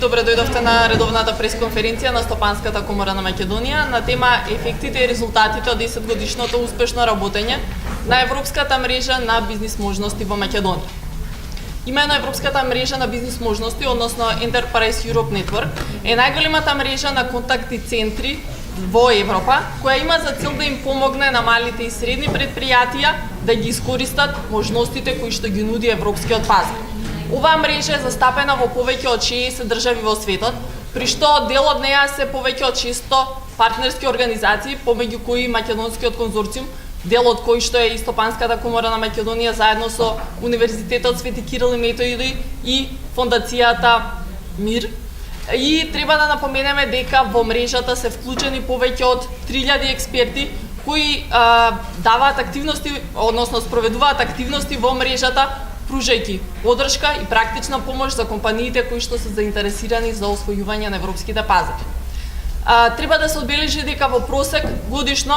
Добре дојдовте на редовната пресконференција на Стопанската комора на Македонија на тема ефектите и резултатите од 10-годишното успешно работење на Европската мрежа на бизнис можности во Македонија. Имено Европската мрежа на бизнис можности, односно Enterprise Europe Network, е најголемата мрежа на контакти центри во Европа, која има за цел да им помогне на малите и средни предпријатија да ги искористат можностите кои што ги нуди европскиот пазар. Оваа мрежа е застапена во повеќе од 60 држави во светот, при што дел од неа се повеќе од 600 партнерски организации, помеѓу кои Македонскиот конзорциум, дел од кој што е и Стопанската комора на Македонија заедно со Универзитетот Свети Кирил и Методи и Фондацијата Мир. И треба да напоменеме дека во мрежата се вклучени повеќе од 3000 експерти кои даваат активности, односно спроведуваат активности во мрежата, пружајќи поддршка и практична помош за компаниите кои што се заинтересирани за освојување на европските пазари. Треба да се одбележи дека во просек годишно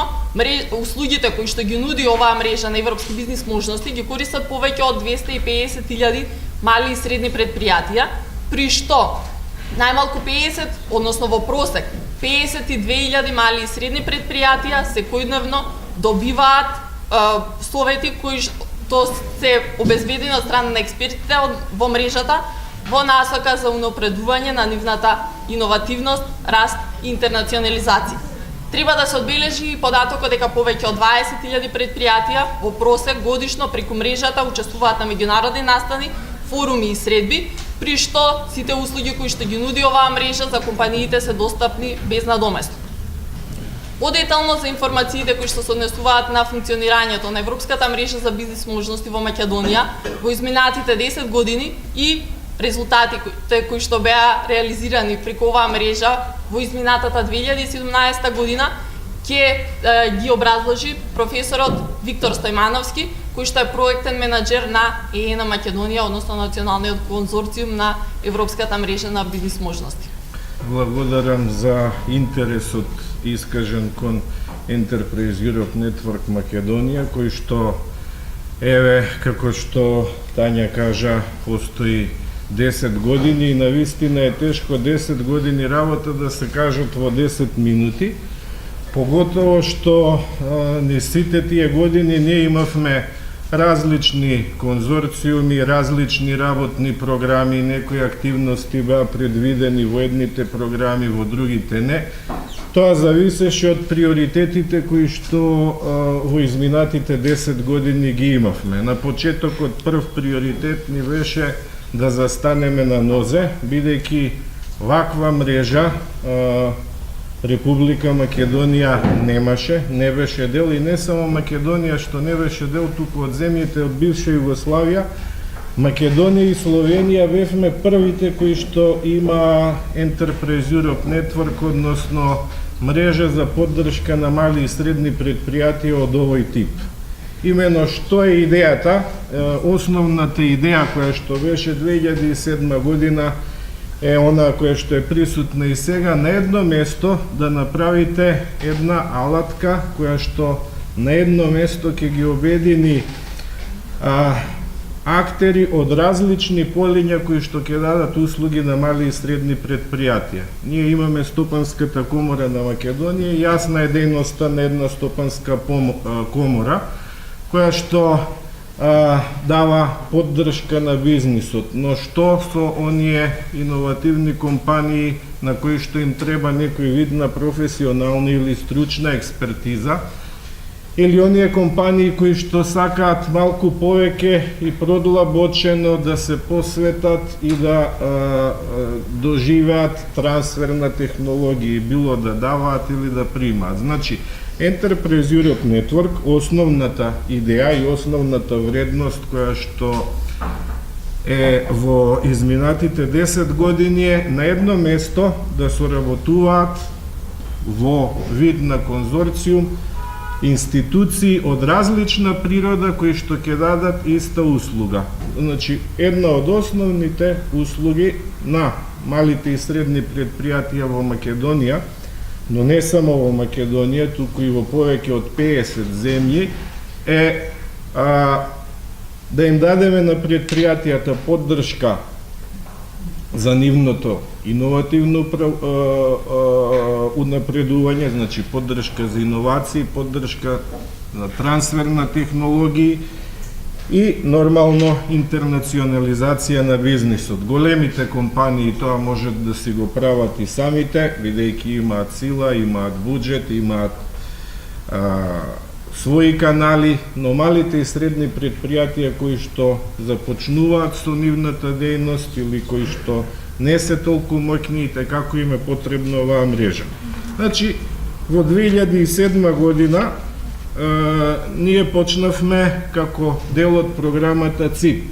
услугите кои што ги нуди оваа мрежа на европски бизнис можности ги користат повеќе од 250.000 мали и средни предпријатија, при што најмалку 50, односно во просек 52.000 мали и средни предпријатија секојдневно добиваат совети кои што се обезбедени од страна на експертите во мрежата во насока за унапредување на нивната иновативност, раст и интернационализација. Треба да се одбележи и податокот дека повеќе од 20.000 предпријатија во просек годишно преку мрежата учествуваат на меѓународни настани, форуми и средби, при што сите услуги кои што ги нуди оваа мрежа за компаниите се достапни без надомеsto. Подетално за информациите кои што се однесуваат на функционирањето на Европската мрежа за бизнис можности во Македонија во изминатите 10 години и резултатите кои што беа реализирани преку оваа мрежа во изминатата 2017 година ќе ги образложи професорот Виктор Стојмановски, кој што е проектен менаџер на ЕЕН Македонија, односно Националниот конзорциум на Европската мрежа на бизнис можности. Благодарам за интересот искажен кон Enterprise Europe Network Македонија, кој што, еве, како што Тања кажа, постои 10 години и навистина е тешко 10 години работа да се кажат во 10 минути, поготово што не сите тие години ние имавме различни конзорциуми, различни работни програми, некои активности беа предвидени во едните програми, во другите не. Тоа зависеше од приоритетите кои што во изминатите 10 години ги имавме. На почетокот прв приоритет ни беше да застанеме на нозе, бидејќи ваква мрежа Република Македонија немаше, не беше дел, и не само Македонија што не беше дел, туку од земјите од бивша Југославија, Македонија и Словенија бевме првите кои што има Enterprise Europe Network, односно мрежа за поддршка на мали и средни предпријатија од овој тип. Имено што е идејата? Основната идеја која што беше 2007 година е она која што е присутна и сега, на едно место да направите една алатка која што на едно место ќе ги обедини актери од различни полиња кои што ќе дадат услуги на мали и средни предпријатија. Ние имаме Стопанската комора на Македонија, јасна е дејноста на една стопанска комора која што дава поддршка на бизнисот, но што со оние иновативни компании на кои што им треба некој вид на професионална или стручна експертиза, или оние компании кои што сакаат малку повеќе и продлабочено да се посветат и да доживеат трансфер на технологии, било да даваат или да примаат. Значи, Enterprise Europe Network, основната идеја и основната вредност која што е во изминатите 10 години е на едно место да соработуваат во вид на конзорциум институции од различна природа кои што ќе дадат иста услуга. Значи, една од основните услуги на малите и средни предпријатија во Македонија, но не само во Македонија, туку и во повеќе од 50 земји, е да им дадеме на предпријатијата поддршка за нивното иновативно унапредување, значи поддршка за иновации, поддршка за трансфер на технологии и нормално интернационализација на бизнисот. Големите компании тоа можат да си го прават и самите, бидејќи имаат сила, имаат буџет, имаат своји канали, но малите и средни предпријатија кои што започнуваат со нивната дејност или кои што не се толку моќни, како им е потребна оваа мрежа. Значи, во 2007 година ние почнавме како дел од програмата ЦИП.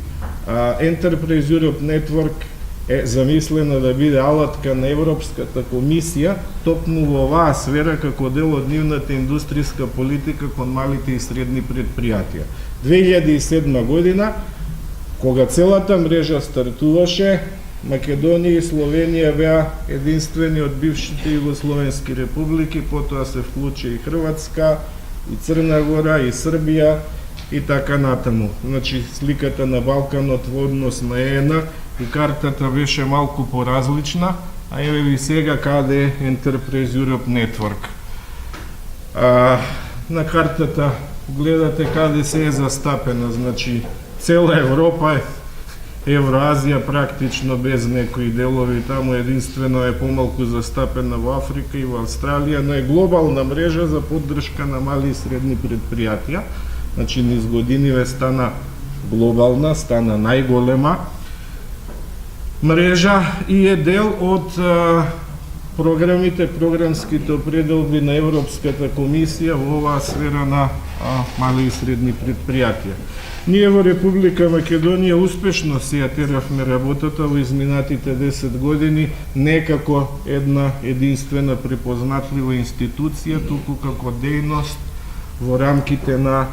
Enterprise Europe Network е замислена да биде алатка на Европската комисија токму во оваа сфера како дел од нивната индустријска политика кон малите и средни предпријатија. 2007 година, кога целата мрежа стартуваше, Македонија и Словенија беа единствени од бившите југословенски републики, потоа се вклучи и Хрватска, и Црна Гора, и Србија, и така натаму. Значи, сликата на Балканот во однос на ЕНА и картата беше малку поразлична, а еве ви сега каде е Enterprise Europe Network. На картата гледате каде се е застапена, значи цела Европа е, Евроазија практично без некои делови, таму единствено е помалку застапена во Африка и во Австралија, но е глобална мрежа за поддршка на мали и средни предпријатија. Значи, низ годиниве стана глобална, стана најголема мрежа и е дел од програмските определби на Европската комисија во оваа сфера на мали и средни предпријатија. Ние во Република Македонија успешно си ја теравме работата во изминатите 10 години, не како една единствена препознатлива институција, туку како дејност во рамките на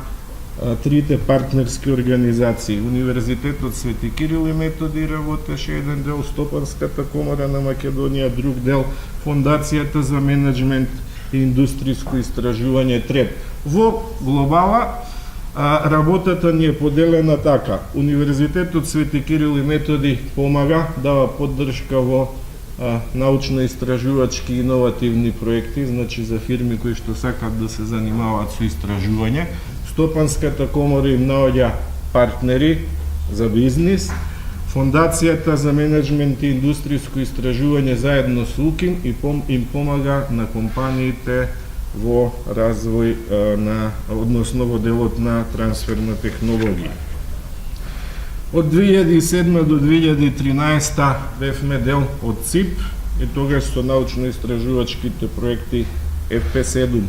трите партнерски организации. Универзитетот Свети Кирил и Методи работеше еден дел, Стопанската комора на Македонија друг дел, Фондацијата за менеджмент и индустријско истражување трет. Во глобала работата ни е поделена така. Универзитетот Свети Кирил и Методи помага, дава поддршка во научно-истражувачки и иновативни проекти, значи за фирми кои што сакат да се занимаваат со истражување. Стопанската комора им наоѓа партнери за бизнис. Фондацијата за менеджмент и индустријско истражување заедно со УКИМ им помага на компаниите во развој односно во делот на трансфер на технологии. Од 2007 до 2013 бевме дел од ЦИП и тогаш со научно-истражувачките проекти FP7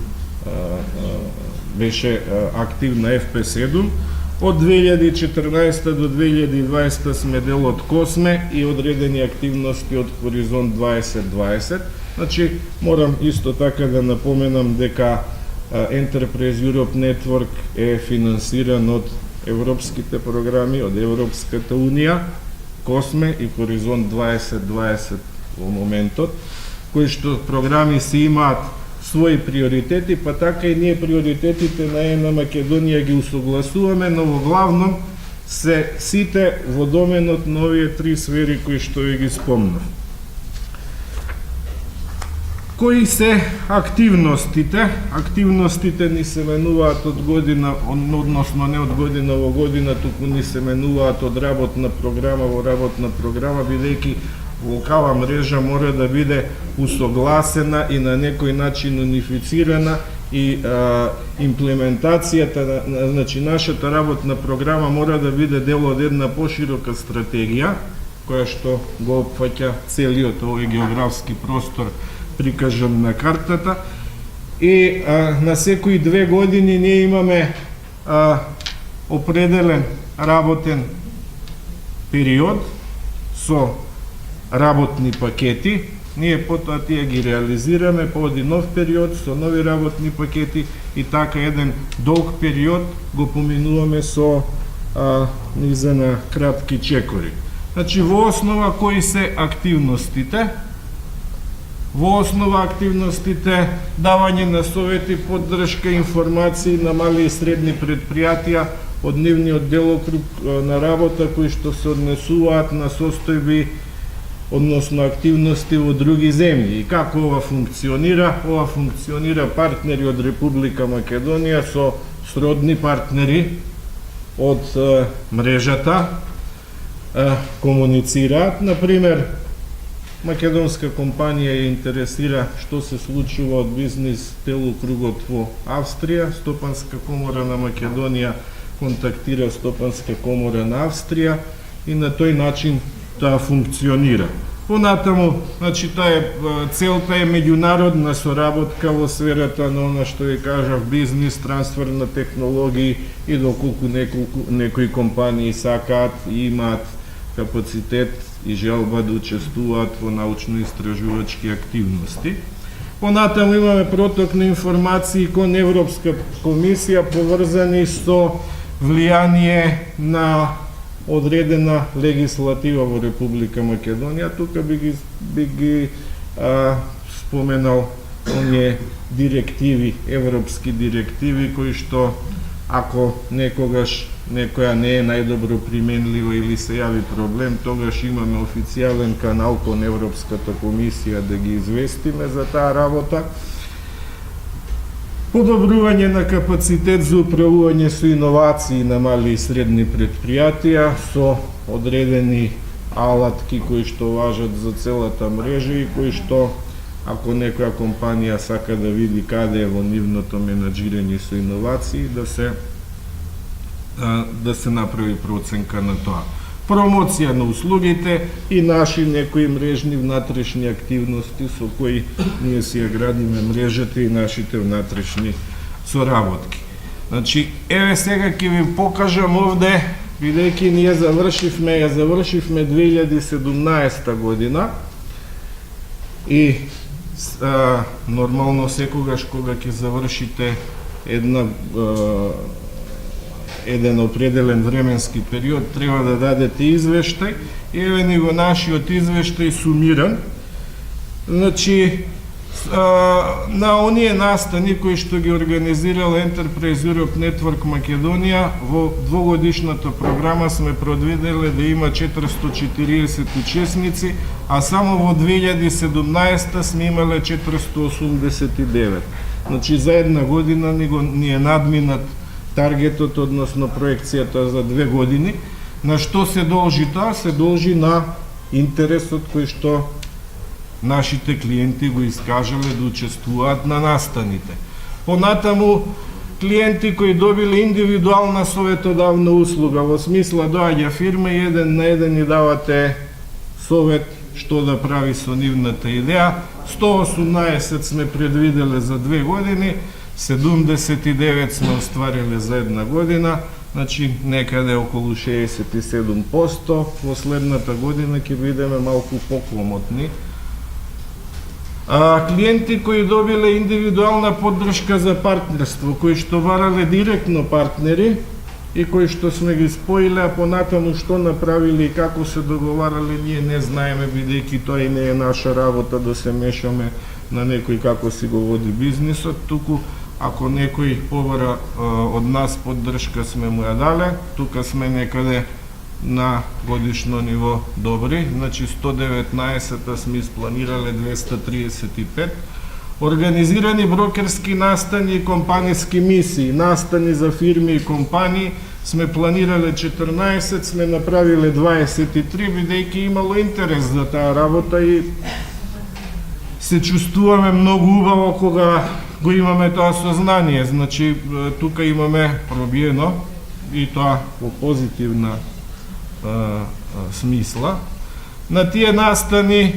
беше активна FP7. Од 2014 до 2020 сме дел од Косме и одредени активности од Хоризонт 2020. Значи, морам исто така да напоменам дека Enterprise Europe Network е финансиран од европските програми, од Европската Унија, Косме и Хоризонт 2020 во моментот, кои што програми си имаат своји приоритети, па така и ние приоритетите на ЕНА Македонија ги усогласуваме, но во главном се сите во доменот на овие три сфери кои што ви ги спомнав. Кои се активностите? Активностите ни се менуваат од година, односно не од година во година, туку ни се менуваат од работна програма во работна програма, бидејќи локална мрежа мора да биде усогласена и на некој начин унифицирана и имплементацијата, значи нашата работна програма мора да биде дел од една поширока стратегија, која што го опфаќа целиот овој географски простор прикажан на картата и на секои 2 години ние имаме определен работен период со работни пакети. Ние потоа тие ги реализираме по один нов период со нови работни пакети и така еден долг период го поминуваме со низа на кратки чекори. Значи во основа кои се активностите? Во основа активностите давање на совети, поддршка, информации на мали и средни предпријатија од нивниот делокруг на работа кои што се однесуваат на состојби односно активности во други земји. И како ова функционира? Ова функционира партнери од Република Македонија со сродни партнери од мрежата комуницираат. Например, македонска компанија ја интересира што се случува од бизнис телокругот во Австрија, Стопанска комора на Македонија контактира Стопанска комора на Австрија и на тој начин таа функционира. Понатаму, значи, целта е меѓународна соработка во сферата на она што ви кажав, бизнис, трансфер на технологии и доколку некои компании сакаат и имаат капацитет и желба да учествуваат во научно-истражувачки активности. Понатаму имаме проток на информации кон Европска комисија поврзани со влијание на одредена легислатива во Република Македонија. Тука би ги споменал оние директиви, европски директиви, кои што ако некогаш некоја не е најдобро применлива или се јави проблем, тогаш имаме официјален канал кон Европската комисија да ги известиме за таа работа. Подобрување на капацитет за управување со иновации на мали и средни предпријатија со одредени алатки кои што важат за целата мрежа и кои што, ако некоја компанија сака да види каде е во нивното менаџирање со иновации, да се направи проценка на тоа. Промоција на услугите и наши некои мрежни внатрешни активности со кои ние си ја градиме мрежата и нашите внатрешни соработки. Значи, еве сега ќе ви покажам овде, бидејќи ние ја завршивме 2017 година и нормално секогаш кога ќе завршите еден определен временски период треба да дадете извештај. Еве ни го нашиот извештај сумиран. Значи, на оние настани кои што ги организирал Enterprise Europe Network Македонија, во двогодишната програма сме предвиделе да има 440 учесници, а само во 2017 сме имале 489. Значи, за една година ни е надминат таргетот, односно проекцијата за 2 години. На што се должи тоа? Се должи на интересот кој што нашите клиенти го искажале да учествуваат на настаните. Понатаму, клиенти кои добиле индивидуална советодавна услуга, во смисла доаѓа фирма и еден на еден и давате совет што да прави со нивната идеја. 118 сме предвиделе за 2 години, 79 сме оствариле за една година, значи некаде околу 67%. Во следната година ќе бидеме малку покомотни. Клиенти кои добиле индивидуална поддршка за партнерство, кои што барале директно партнери и кои што сме ги споиле, а понатаму што направиле и како се договарале, ние не знаеме, бидејќи тоа и не е наша работа да се мешаме на некој како си го води бизнисот, туку ако некој побара од нас поддршка сме му ја дале, тука сме некаде на годишно ниво добри, значи 119 сме испланирале 235. Организирани брокерски настани и компаниски мисии, настани за фирми и компании сме планирале 14, сме направиле 23, бидејќи имало интерес за таа работа и се чувствуваме многу убаво кога го имаме тоа сознание. Значи, тука имаме пробиено и тоа во позитивна смисла. На тие настани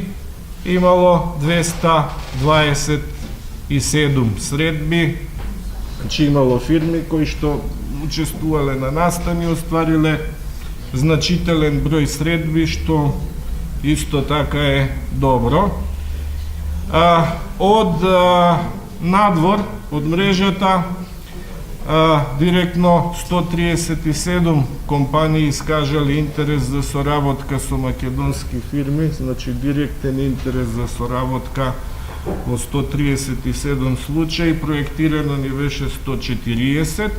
имало 227 средби, значи имало фирми кои што учествувале на настани, оствариле значителен број средби, што исто така е добро. Од надвор, од мрежата, директно 137 компании искажале интерес за соработка со македонски фирми, значи директен интерес за соработка во 137 случаи, проектирано ни беше 140,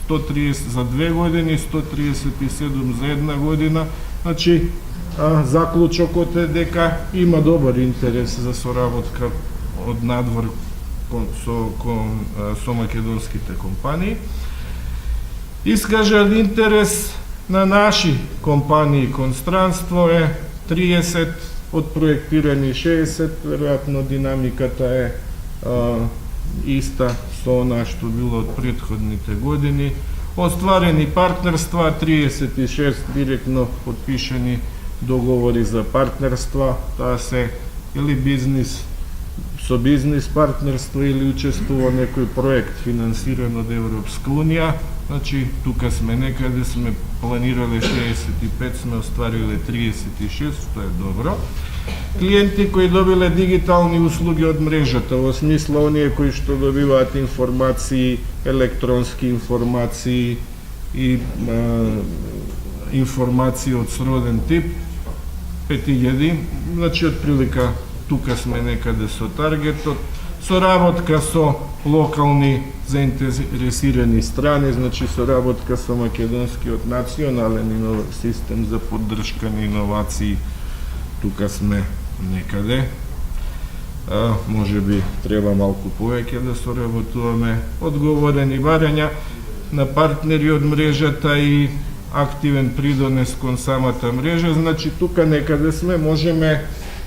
130 за 2 години, 137 за една година, значи заклучокот е дека има добар интерес за соработка од надвор со македонските компании. Искажан интерес на наши компании кон странство е 30, од проектирани 60, веројатно динамиката е иста со она што било од претходните години. Остварени партнерства 36, директно подпишани договори за партнерства, тоа се или бизнис со бизнис партнерство или учествува некој проект финансиран од Европска унија. Значи, тука сме некаде, сме планирале 65, сме оствариле 36, што е добро. Клиенти кои добиле дигитални услуги од мрежата, во смисла оние кои што добиваат информации, електронски информации и информации од сроден тип, 5000, значи отприлика тука сме некаде со таргетот. Соработка со локални заинтересирани страни, значи соработка со македонскиот национален систем за поддршка на иновации, тука сме некаде. Може би треба малку повеќе да соработуваме. Одговорени барања на партнери од мрежата и активен придонес кон самата мрежа, значи тука некаде сме, можеме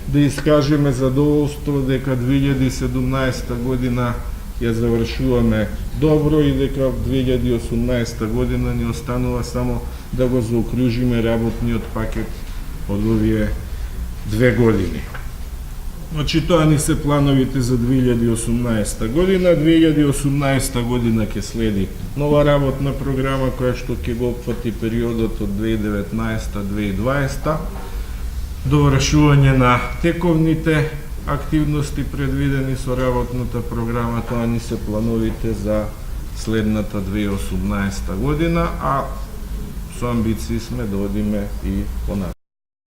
да искажеме задоволство дека 2017 година ја завршуваме добро и дека 2018 година ни останува само да го заокружиме работниот пакет од овие 2 години. Значи тоа ни се плановите за 2018 година. 2018 година ќе следи нова работна програма која што ќе го опфати периодот од 2019-2020, довршување на тековните активности предвидени со работната програма. Тоа ни се плановите за следната 2018 година, а со амбиции сме да одиме и понатаму.